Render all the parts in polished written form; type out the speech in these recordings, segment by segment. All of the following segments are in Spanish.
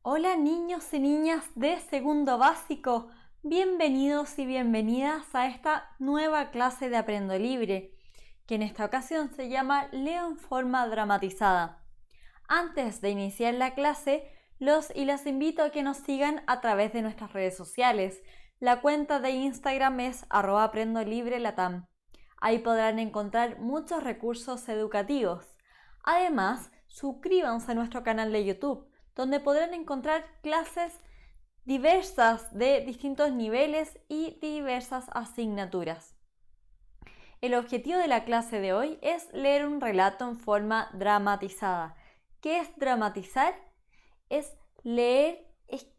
Hola niños y niñas de segundo básico, bienvenidos y bienvenidas a esta nueva clase de Aprendo Libre, que en esta ocasión se llama Leo en forma dramatizada. Antes de iniciar la clase, los y las invito a que nos sigan a través de nuestras redes sociales. La cuenta de Instagram es @aprendolibrelatam. Ahí podrán encontrar muchos recursos educativos. Además, suscríbanse a nuestro canal de YouTube, donde podrán encontrar clases diversas de distintos niveles y diversas asignaturas. El objetivo de la clase de hoy es leer un relato en forma dramatizada. ¿Qué es dramatizar? Es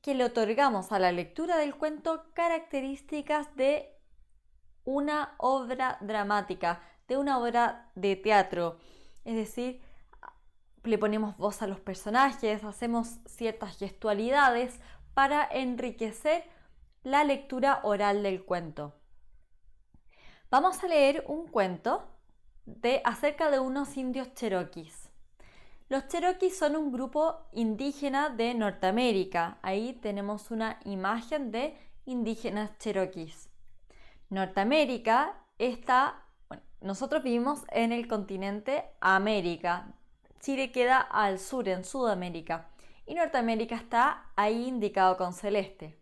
que le otorgamos a la lectura del cuento características de una obra dramática, de una obra de teatro. Es decir, le ponemos voz a los personajes, hacemos ciertas gestualidades para enriquecer la lectura oral del cuento. Vamos a leer un cuento acerca de unos indios cherokees. Los cherokees son un grupo indígena de Norteamérica. Ahí tenemos una imagen de indígenas cherokees. Norteamérica nosotros vivimos en el continente América. Chile queda al sur, en Sudamérica, y Norteamérica está ahí indicado con celeste.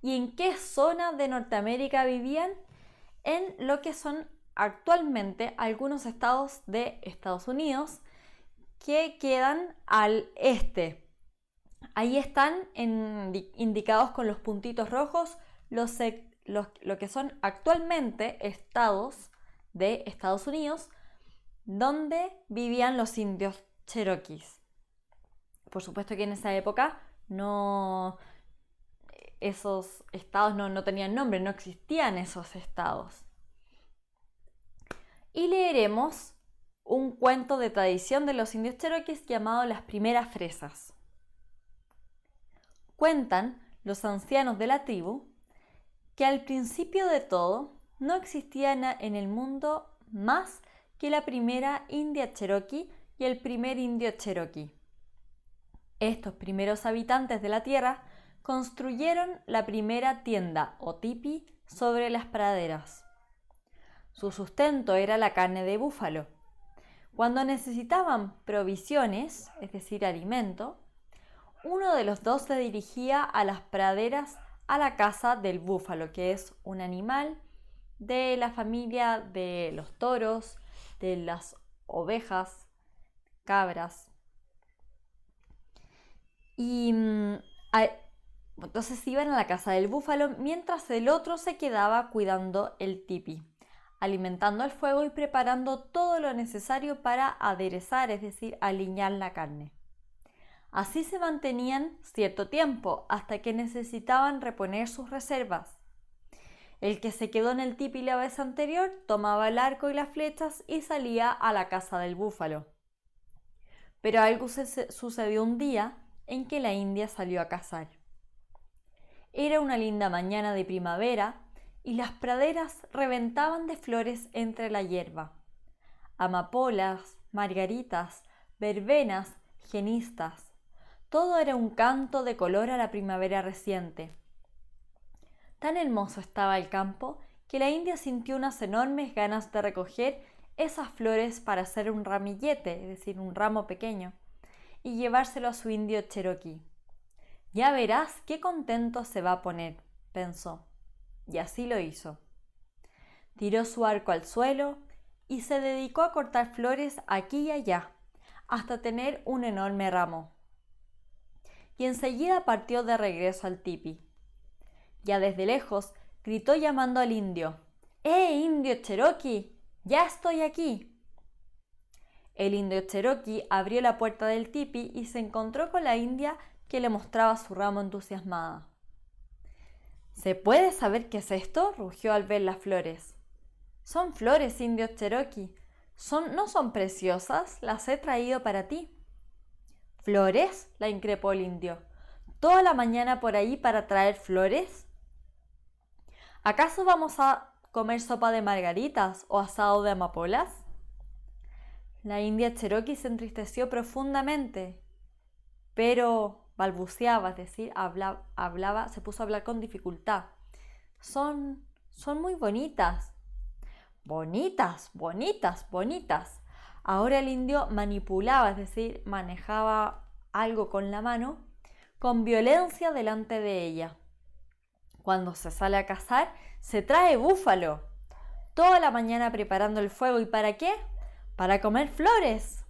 ¿Y en qué zona de Norteamérica vivían? En lo que son actualmente algunos estados de Estados Unidos que quedan al este. Ahí están indicados con los puntitos rojos lo que son actualmente estados de Estados Unidos donde vivían los indios cherokees. Por supuesto que en esa época esos estados no tenían nombre, no existían esos estados. Y leeremos un cuento de tradición de los indios cherokees llamado Las primeras fresas. Cuentan los ancianos de la tribu que al principio de todo no existía en el mundo más que la primera india cherokee y el primer indio cherokee. Estos primeros habitantes de la tierra construyeron la primera tienda o tipi sobre las praderas. Su sustento era la carne de búfalo. Cuando necesitaban provisiones, es decir, alimento, uno de los dos se dirigía a las praderas a la caza del búfalo, que es un animal de la familia de los toros, de las ovejas, cabras. Y entonces iban a la casa del búfalo mientras el otro se quedaba cuidando el tipi, alimentando el fuego y preparando todo lo necesario para aderezar, es decir, aliñar la carne. Así se mantenían cierto tiempo hasta que necesitaban reponer sus reservas. El que se quedó en el tipi la vez anterior tomaba el arco y las flechas y salía a la caza del búfalo. Pero algo sucedió un día en que la india salió a cazar. Era una linda mañana de primavera y las praderas reventaban de flores entre la hierba. Amapolas, margaritas, verbenas, genistas. Todo era un canto de color a la primavera reciente. Tan hermoso estaba el campo que la india sintió unas enormes ganas de recoger esas flores para hacer un ramillete, es decir, un ramo pequeño, y llevárselo a su indio cherokee. Ya verás qué contento se va a poner, pensó, y así lo hizo. Tiró su arco al suelo y se dedicó a cortar flores aquí y allá, hasta tener un enorme ramo. Y enseguida partió de regreso al tipi. Ya desde lejos gritó llamando al indio: indio cherokee! ¡Ya estoy aquí! El indio cherokee abrió la puerta del tipi y se encontró con la india que le mostraba su ramo entusiasmada. ¿Se puede saber qué es esto?, rugió al ver las flores. Son flores, indio cherokee. ¿No son preciosas? Las he traído para ti. ¿Flores?, la increpó el indio. ¿Toda la mañana por ahí para traer flores? ¿Acaso vamos a comer sopa de margaritas o asado de amapolas? La india cherokee se entristeció profundamente. Pero balbuceaba, es decir, se puso a hablar con dificultad. Son muy bonitas. Bonitas, bonitas, bonitas. Ahora el indio manipulaba, es decir, manejaba algo con la mano, con violencia delante de ella. Cuando se sale a cazar, se trae búfalo. Toda la mañana preparando el fuego. ¿Y para qué? Para comer flores.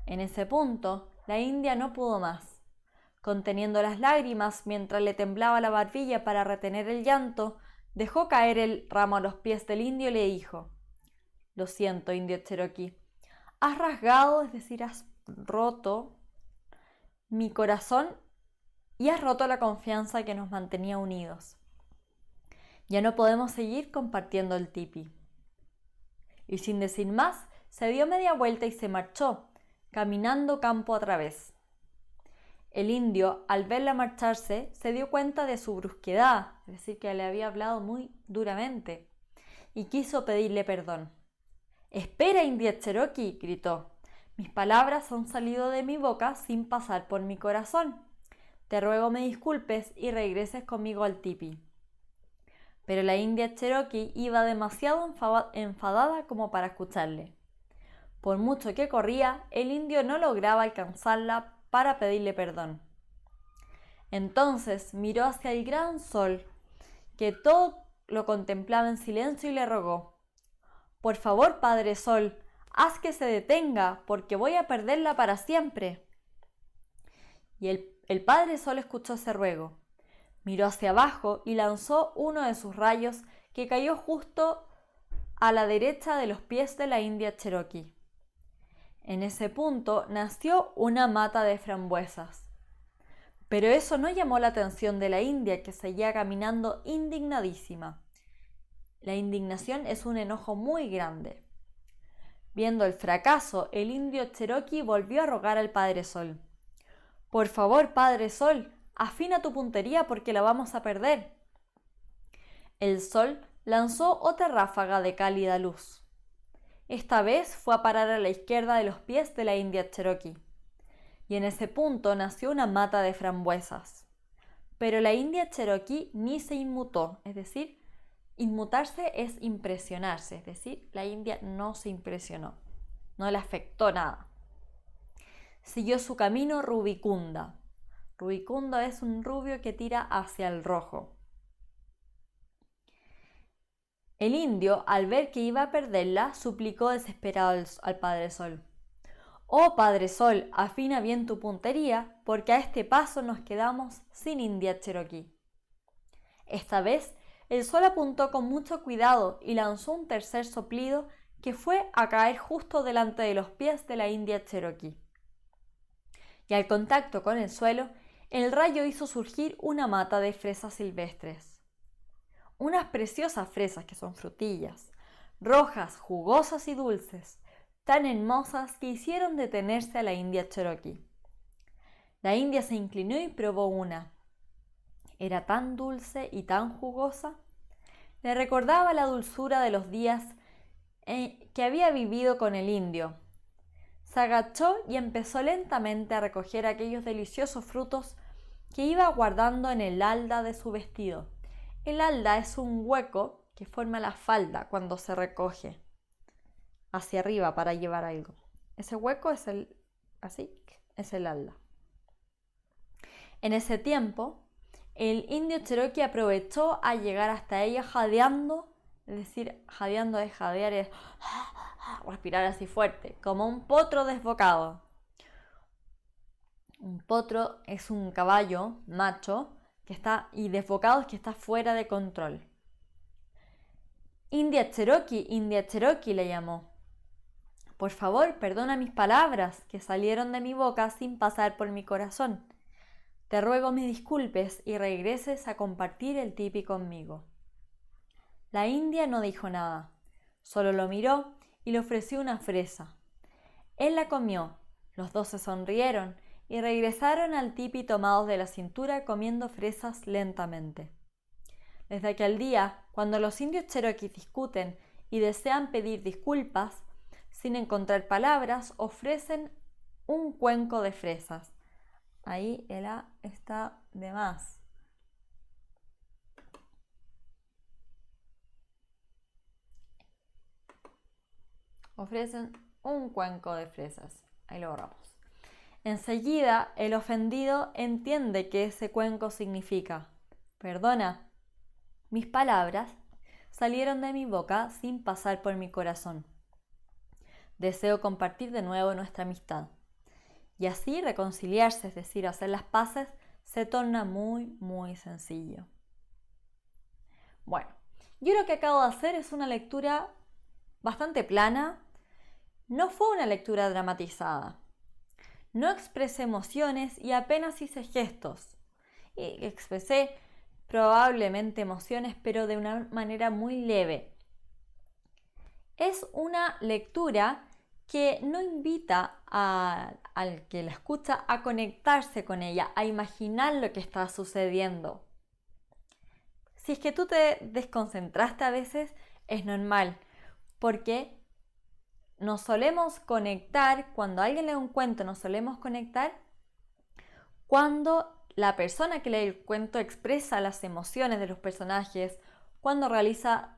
En ese punto, la india no pudo más. Conteniendo las lágrimas mientras le temblaba la barbilla para retener el llanto, dejó caer el ramo a los pies del indio y le dijo: «Lo siento, indio Cherokee. Has rasgado, es decir, has roto mi corazón y has roto la confianza que nos mantenía unidos. Ya no podemos seguir compartiendo el tipi». Y sin decir más, se dio media vuelta y se marchó, caminando campo a través. El indio, al verla marcharse, se dio cuenta de su brusquedad, es decir, que le había hablado muy duramente, y quiso pedirle perdón. «Espera, india Cherokee», gritó. «Mis palabras han salido de mi boca sin pasar por mi corazón. Te ruego me disculpes y regreses conmigo al tipi». Pero la india Cherokee iba demasiado enfadada como para escucharle. Por mucho que corría, el indio no lograba alcanzarla para pedirle perdón. Entonces miró hacia el gran sol, que todo lo contemplaba en silencio, y le rogó: «Por favor, Padre Sol, haz que se detenga, porque voy a perderla para siempre». Y el Padre Sol escuchó ese ruego, miró hacia abajo y lanzó uno de sus rayos, que cayó justo a la derecha de los pies de la india Cherokee. En ese punto nació una mata de frambuesas. Pero eso no llamó la atención de la india, que seguía caminando indignadísima. La indignación es un enojo muy grande. Viendo el fracaso, el indio Cherokee volvió a rogar al Padre Sol: «Por favor, Padre Sol, afina tu puntería porque la vamos a perder». El sol lanzó otra ráfaga de cálida luz. Esta vez fue a parar a la izquierda de los pies de la india Cherokee, y en ese punto nació una mata de frambuesas. Pero la india Cherokee ni se inmutó, es decir, inmutarse es impresionarse, es decir, la india no se impresionó, no le afectó nada. Siguió su camino rubicunda. Rubicundo es un rubio que tira hacia el rojo. El indio, al ver que iba a perderla, suplicó desesperado al Padre Sol: «Oh Padre Sol, afina bien tu puntería, porque a este paso nos quedamos sin india Cherokee». Esta vez, el sol apuntó con mucho cuidado y lanzó un tercer soplido que fue a caer justo delante de los pies de la india Cherokee. Y al contacto con el suelo, el rayo hizo surgir una mata de fresas silvestres. Unas preciosas fresas que son frutillas, rojas, jugosas y dulces, tan hermosas que hicieron detenerse a la india Cherokee. La india se inclinó y probó una. Era tan dulce y tan jugosa. Le recordaba la dulzura de los días que había vivido con el indio. Se agachó y empezó lentamente a recoger aquellos deliciosos frutos que iba guardando en el halda de su vestido. El halda es un hueco que forma la falda cuando se recoge hacia arriba para llevar algo. Ese hueco es el halda. En ese tiempo, el indio Cherokee aprovechó a llegar hasta ella jadeando, es decir, jadeando es jadear, es respirar así fuerte, como un potro desbocado. Un potro es un caballo macho y desbocado es que está fuera de control. India Cherokee, le llamó. «Por favor, perdona mis palabras que salieron de mi boca sin pasar por mi corazón. Te ruego me disculpes y regreses a compartir el tipi conmigo». La india no dijo nada, solo lo miró y le ofreció una fresa. Él la comió, los dos se sonrieron y regresaron al tipi tomados de la cintura, comiendo fresas lentamente. Desde aquel día, cuando los indios Cherokee discuten y desean pedir disculpas, sin encontrar palabras, ofrecen un cuenco de fresas. Ahí el A está de más. Ofrecen un cuenco de fresas. Ahí lo borramos. Enseguida, el ofendido entiende que ese cuenco significa: perdona, mis palabras salieron de mi boca sin pasar por mi corazón. Deseo compartir de nuevo nuestra amistad. Y así reconciliarse, es decir, hacer las paces, se torna muy, muy sencillo. Bueno, yo lo que acabo de hacer es una lectura bastante plana. No fue una lectura dramatizada. No expresé emociones y apenas hice gestos. Y expresé probablemente emociones, pero de una manera muy leve. Es una lectura que no invita al que la escucha a conectarse con ella, a imaginar lo que está sucediendo. Si es que tú te desconcentraste a veces, es normal, porque nos solemos conectar, cuando alguien lee un cuento, nos solemos conectar cuando la persona que lee el cuento expresa las emociones de los personajes, cuando realiza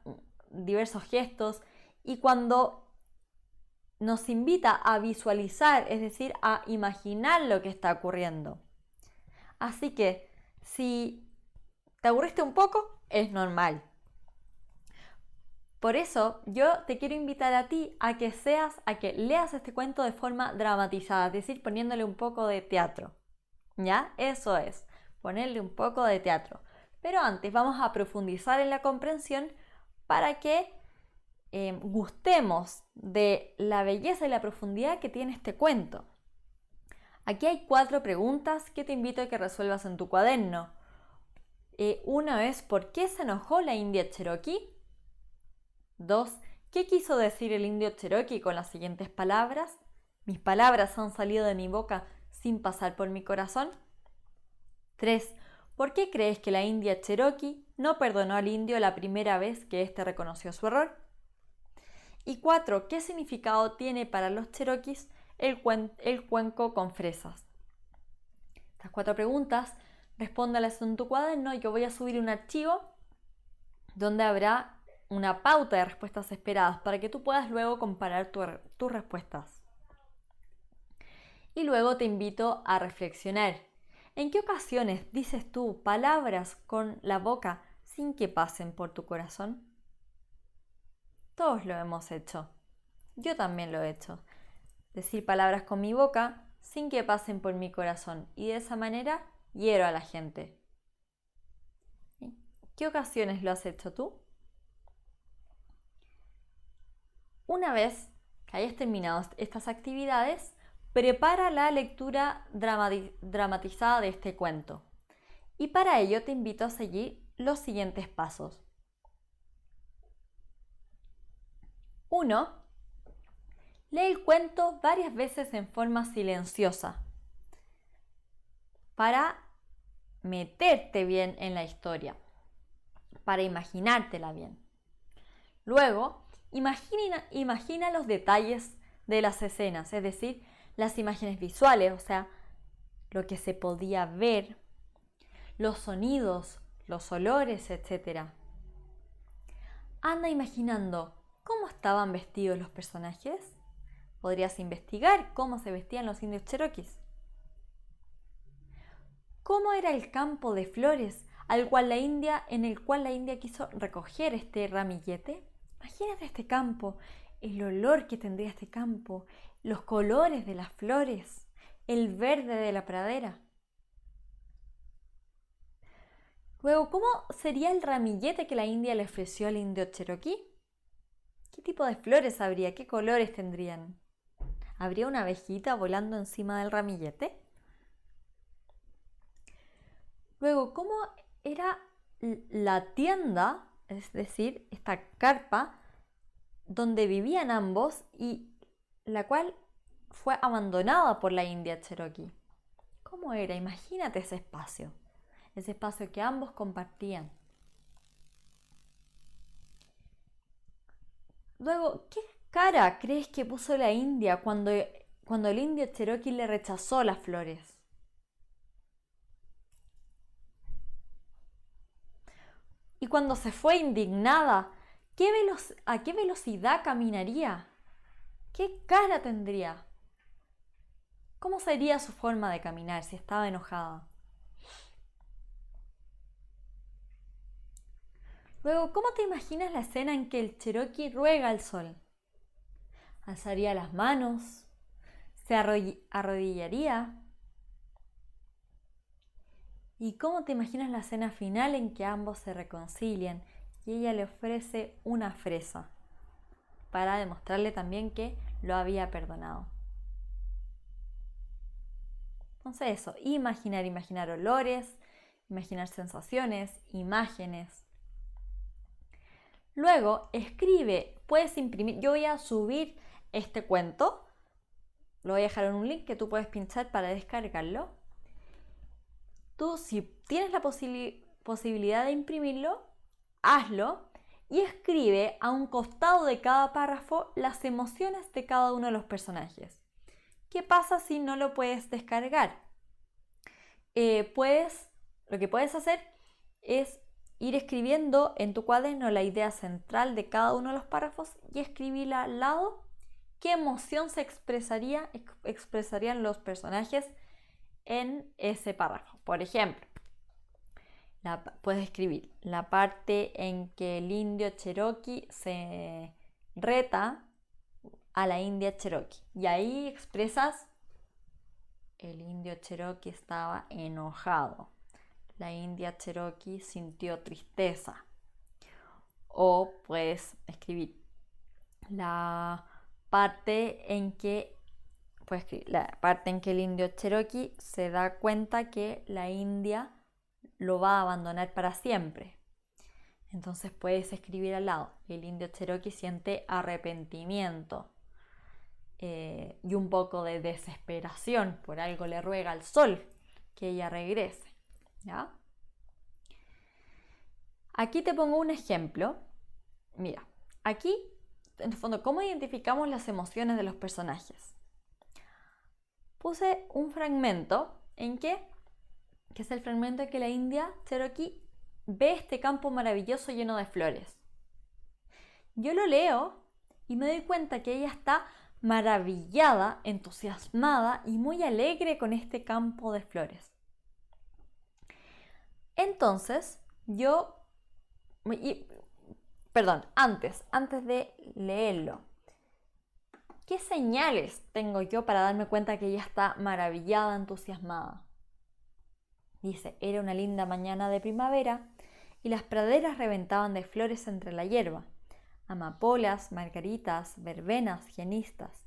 diversos gestos y cuando nos invita a visualizar, es decir, a imaginar lo que está ocurriendo. Así que si te aburriste un poco, es normal. Por eso yo te quiero invitar a ti a que leas este cuento de forma dramatizada, es decir, poniéndole un poco de teatro. ¿Ya? Eso es, ponerle un poco de teatro. Pero antes vamos a profundizar en la comprensión para que gustemos de la belleza y la profundidad que tiene este cuento. Aquí hay 4 preguntas que te invito a que resuelvas en tu cuaderno. Una es: ¿por qué se enojó la india Cherokee? 2. ¿Qué quiso decir el indio Cherokee con las siguientes palabras? Mis palabras han salido de mi boca sin pasar por mi corazón. 3. ¿Por qué crees que la india Cherokee no perdonó al indio la primera vez que éste reconoció su error? Y 4. ¿Qué significado tiene para los cherokees el cuenco con fresas? Estas 4 preguntas respóndalas en tu cuaderno. Yo voy a subir un archivo donde habrá una pauta de respuestas esperadas para que tú puedas luego comparar tus respuestas. Y luego te invito a reflexionar. ¿En qué ocasiones dices tú palabras con la boca sin que pasen por tu corazón? Todos lo hemos hecho. Yo también lo he hecho. Decir palabras con mi boca sin que pasen por mi corazón, y de esa manera hiero a la gente. ¿Qué ocasiones lo has hecho tú? Una vez que hayas terminado estas actividades, prepara la lectura dramatizada de este cuento. Y para ello te invito a seguir los siguientes pasos. 1. Lee el cuento varias veces en forma silenciosa para meterte bien en la historia, para imaginártela bien. Luego, imagina los detalles de las escenas, es decir, las imágenes visuales, o sea, lo que se podía ver, los sonidos, los olores, etc. Anda imaginando cómo estaban vestidos los personajes. Podrías investigar cómo se vestían los indios cherokees. ¿Cómo era el campo de flores en el cual la India quiso recoger este ramillete? Imagínate este campo, el olor que tendría este campo, los colores de las flores, el verde de la pradera. Luego, ¿cómo sería el ramillete que la India le ofreció al indio Cherokee? ¿Qué tipo de flores habría? ¿Qué colores tendrían? ¿Habría una abejita volando encima del ramillete? Luego, ¿cómo era la tienda, es decir, esta carpa donde vivían ambos y la cual fue abandonada por la India Cherokee? ¿Cómo era? Imagínate ese espacio que ambos compartían. Luego, ¿qué cara crees que puso la India cuando el indio Cherokee le rechazó las flores? Y cuando se fue indignada, ¿a qué velocidad caminaría? ¿Qué cara tendría? ¿Cómo sería su forma de caminar si estaba enojada? Luego, ¿cómo te imaginas la escena en que el Cherokee ruega al sol? ¿Alzaría las manos? ¿Se arrodillaría? ¿Y cómo te imaginas la escena final en que ambos se reconcilian y ella le ofrece una fresa para demostrarle también que lo había perdonado? Entonces eso, imaginar olores, imaginar sensaciones, imágenes. Luego escribe, puedes imprimir, yo voy a subir este cuento, lo voy a dejar en un link que tú puedes pinchar para descargarlo. Tú, si tienes la posibilidad de imprimirlo, hazlo y escribe a un costado de cada párrafo las emociones de cada uno de los personajes. ¿Qué pasa si no lo puedes descargar? Lo que puedes hacer es ir escribiendo en tu cuaderno la idea central de cada uno de los párrafos y escribirla al lado qué emoción expresarían los personajes en ese párrafo. Por ejemplo, puedes escribir la parte en que el indio Cherokee se reta a la india Cherokee y ahí expresas: el indio Cherokee estaba enojado, la india Cherokee sintió tristeza. O puedes escribir la parte en que el indio Cherokee se da cuenta que la india lo va a abandonar para siempre. Entonces puedes escribir al lado: el indio Cherokee siente arrepentimiento y un poco de desesperación, por algo le ruega al sol que ella regrese. ¿Ya? Aquí te pongo un ejemplo. Mira, aquí, en el fondo, ¿cómo identificamos las emociones de los personajes? Puse un fragmento que es el fragmento en que la india Cherokee ve este campo maravilloso lleno de flores. Yo lo leo y me doy cuenta que ella está maravillada, entusiasmada y muy alegre con este campo de flores. Entonces, antes de leerlo, ¿qué señales tengo yo para darme cuenta que ella está maravillada, entusiasmada? Dice: era una linda mañana de primavera y las praderas reventaban de flores entre la hierba. Amapolas, margaritas, verbenas, hienistas.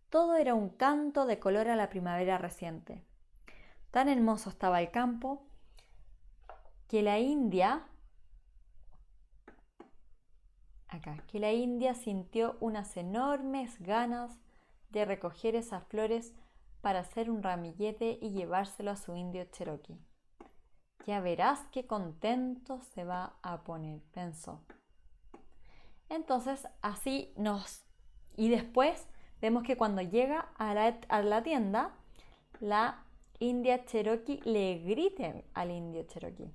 Todo era un canto de color a la primavera reciente. Tan hermoso estaba el campo que la india sintió unas enormes ganas de recoger esas flores para hacer un ramillete y llevárselo a su indio Cherokee. Ya verás qué contento se va a poner, pensó. Entonces y después vemos que cuando llega a la tienda, la india Cherokee le grita al indio Cherokee.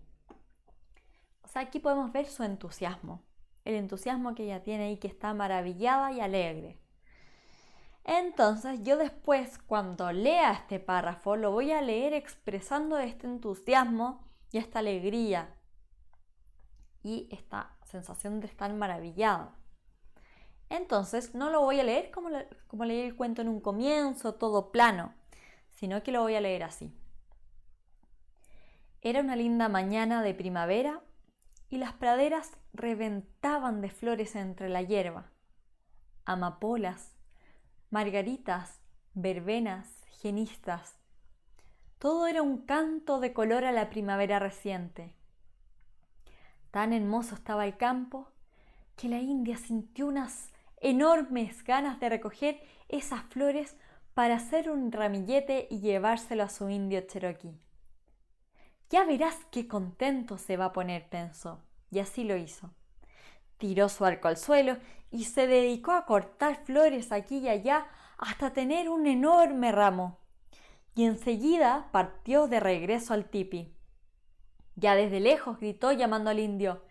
O sea, aquí podemos ver su entusiasmo, el entusiasmo que ella tiene y que está maravillada y alegre. Entonces yo después, cuando lea este párrafo, lo voy a leer expresando este entusiasmo y esta alegría y esta sensación de estar maravillada. Entonces no lo voy a leer como leí el cuento en un comienzo, todo plano, sino que lo voy a leer así. Era una linda mañana de primavera y las praderas reventaban de flores entre la hierba. Amapolas, margaritas, verbenas, hienistas. Todo era un canto de color a la primavera reciente. Tan hermoso estaba el campo que la india sintió unas enormes ganas de recoger esas flores para hacer un ramillete y llevárselo a su indio Cherokee. Ya verás qué contento se va a poner, pensó, y así lo hizo. Tiró su arco al suelo y se dedicó a cortar flores aquí y allá hasta tener un enorme ramo. Y enseguida partió de regreso al tipi. Ya desde lejos gritó llamando al indio: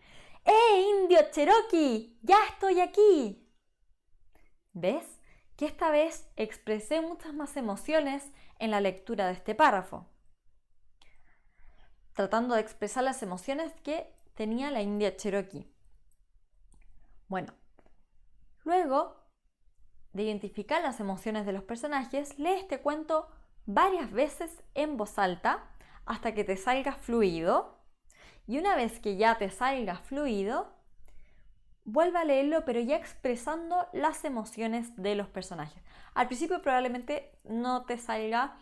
Indio Cherokee! ¡Ya estoy aquí! ¿Ves? Que esta vez expresé muchas más emociones en la lectura de este párrafo, tratando de expresar las emociones que tenía la India Cherokee. Bueno, luego de identificar las emociones de los personajes, lee este cuento varias veces en voz alta hasta que te salga fluido. Y una vez que ya te salga fluido, vuelve a leerlo, pero ya expresando las emociones de los personajes. Al principio probablemente no te salga,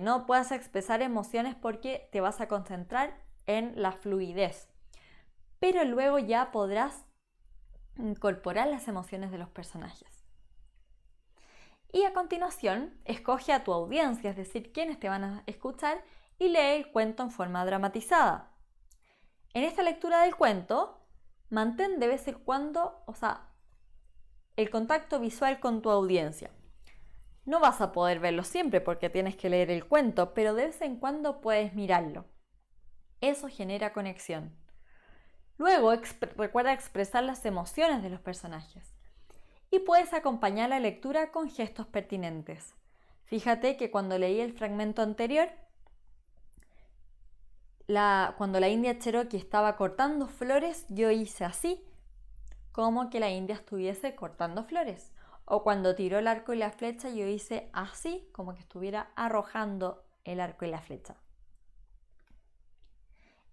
no puedas expresar emociones porque te vas a concentrar en la fluidez. Pero luego ya podrás incorporar las emociones de los personajes. Y a continuación, escoge a tu audiencia, es decir, quiénes te van a escuchar, y lee el cuento en forma dramatizada. En esta lectura del cuento, mantén de vez en cuando, el contacto visual con tu audiencia. No vas a poder verlo siempre porque tienes que leer el cuento, pero de vez en cuando puedes mirarlo. Eso genera conexión. Luego, recuerda expresar las emociones de los personajes. Y puedes acompañar la lectura con gestos pertinentes. Fíjate que cuando leí el fragmento anterior, cuando la India Cherokee estaba cortando flores, yo hice así, como que la India estuviese cortando flores. O cuando tiró el arco y la flecha, yo hice así, como que estuviera arrojando el arco y la flecha.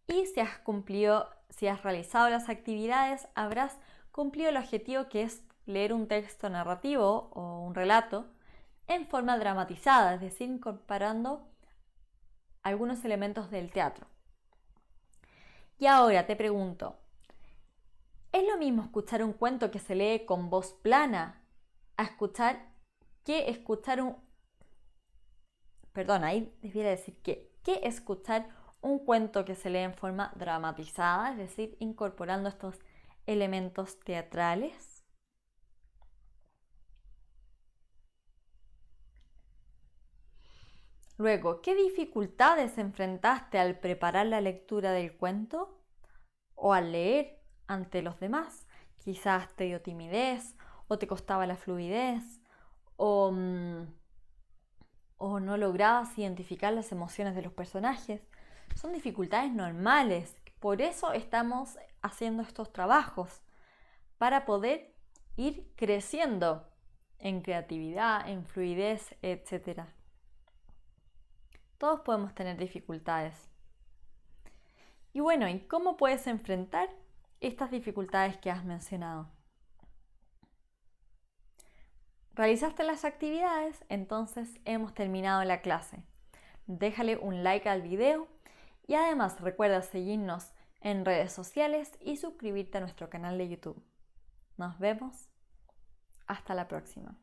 Y si has realizado las actividades, habrás cumplido el objetivo, que es leer un texto narrativo o un relato en forma dramatizada, es decir, incorporando algunos elementos del teatro. Y ahora te pregunto, ¿es lo mismo escuchar un cuento que se lee con voz plana a escuchar un... Perdón, ahí debiera decir que escuchar un cuento que se lee en forma dramatizada, es decir, incorporando estos elementos teatrales? Luego, ¿qué dificultades enfrentaste al preparar la lectura del cuento o al leer ante los demás? Quizás te dio timidez o te costaba la fluidez o no lograbas identificar las emociones de los personajes. Son dificultades normales, por eso estamos haciendo estos trabajos, para poder ir creciendo en creatividad, en fluidez, etc. Todos podemos tener dificultades. Y bueno, ¿y cómo puedes enfrentar estas dificultades que has mencionado? ¿Realizaste las actividades? Entonces hemos terminado la clase. Déjale un like al video y además recuerda seguirnos en redes sociales y suscribirte a nuestro canal de YouTube. Nos vemos. Hasta la próxima.